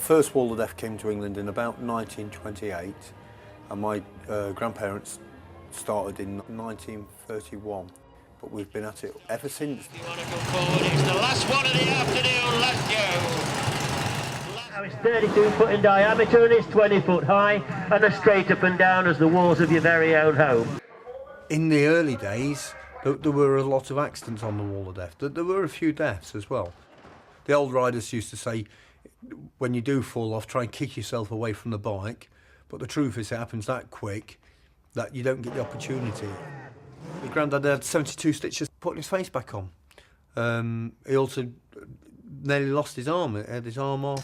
first Wall of Death came to England in about 1928, and my grandparents started in 1931, but we've been at it ever since. You want to go forward? It's the last one of the afternoon. Let's go. Now it's 32 foot in diameter and it's 20 foot high and as straight up and down as the walls of your very own home. In the early days, there were a lot of accidents on the Wall of Death. There were a few deaths as well. The old riders used to say, when you do fall off, try and kick yourself away from the bike. But the truth is, it happens that quick that you don't get the opportunity. My granddad had 72 stitches putting his face back on. He also nearly lost his arm. He had his arm off.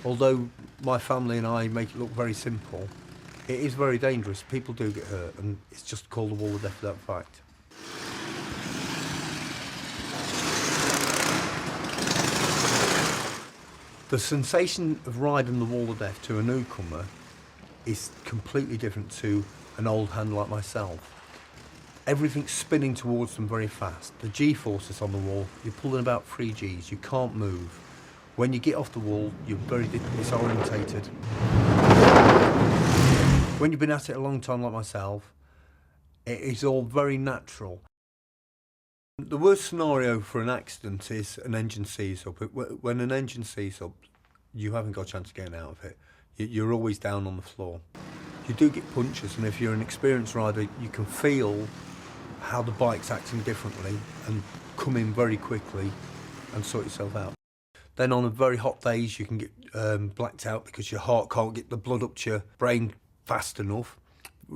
Although my family and I make it look very simple, it is very dangerous. People do get hurt, and it's just called the Wall of Death for that fact. The sensation of riding the Wall of Death to a newcomer is completely different to an old hand like myself. Everything's spinning towards them very fast. The G-forces on the wall, you're pulling about 3 Gs, you can't move. When you get off the wall, you're very disorientated. When you've been at it a long time like myself, it is all very natural. The worst scenario for an accident is an engine seizes up. When an engine seizes up, you haven't got a chance of getting out of it. You're always down on the floor. You do get punches, and if you're an experienced rider, you can feel how the bike's acting differently and come in very quickly and sort yourself out. Then on the very hot days, you can get blacked out because your heart can't get the blood up to your brain fast enough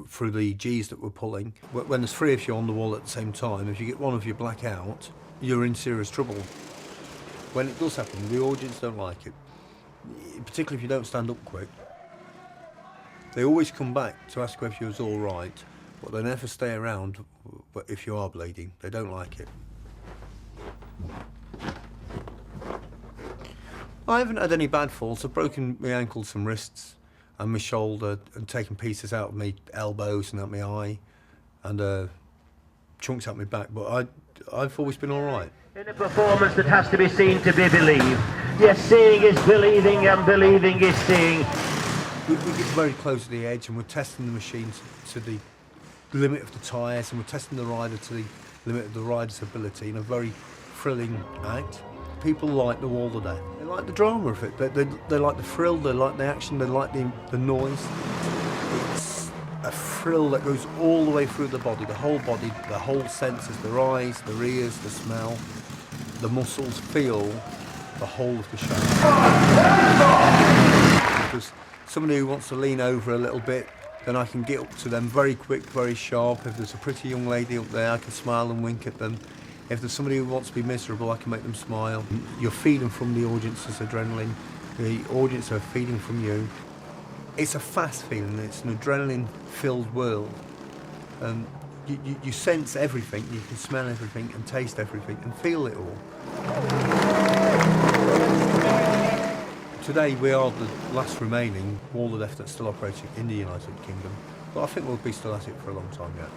through the Gs that we're pulling. When there's 3 of you on the wall at the same time, if you get one of you black out, you're in serious trouble. When it does happen, the audience don't like it, particularly if you don't stand up quick. They always come back to ask if you was all right, but they never stay around if you are bleeding. They don't like it. I haven't had any bad falls. I've broken my ankles and wrists and my shoulder and taken pieces out of my elbows and out my eye and chunks out my back, but I've always been all right. In a performance that has to be seen to be believed. Yes, seeing is believing and believing is seeing. We get very close to the edge and we're testing the machine to the limit of the tyres, and we're testing the rider to the limit of the rider's ability in a very thrilling act. People like the Wall of Death. They like the drama of it. They like the thrill, they like the action, they like the noise. It's a thrill that goes all the way through the body, the whole senses, the eyes, the ears, the smell, the muscles feel the whole of the show. If there's somebody who wants to lean over a little bit, then I can get up to them very quick, very sharp. If there's a pretty young lady up there, I can smile and wink at them. If there's somebody who wants to be miserable, I can make them smile. You're feeding from the audience's adrenaline. The audience are feeding from you. It's a fast feeling. It's an adrenaline-filled world. You sense everything. You can smell everything and taste everything and feel it all. Today we are the last remaining Wall of Death that's still operating in the United Kingdom, but I think we'll be still at it for a long time yet.